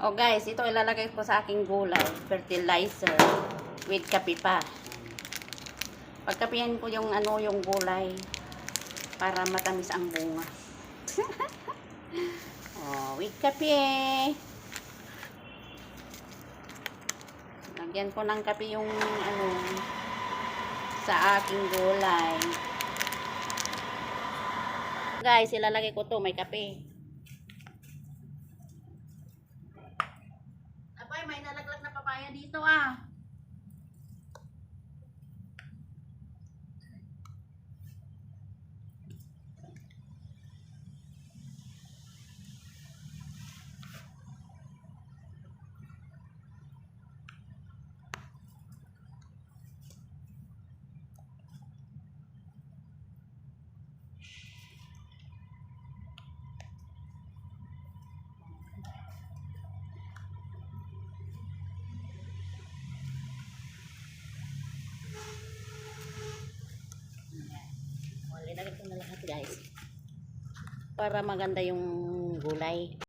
Oh guys, ito ilalagay ko sa aking gulay. Fertilizer. With kape pa. Pagkapihan ko yung yung gulay. Para matamis ang bunga. Oh, with kape. Lagyan ko ng kape yung sa aking gulay. Guys, ilalagay ko to, may kape. Abay, may nalaglag na papaya dito ah. Ilagay ko na lahat guys para maganda yung gulay.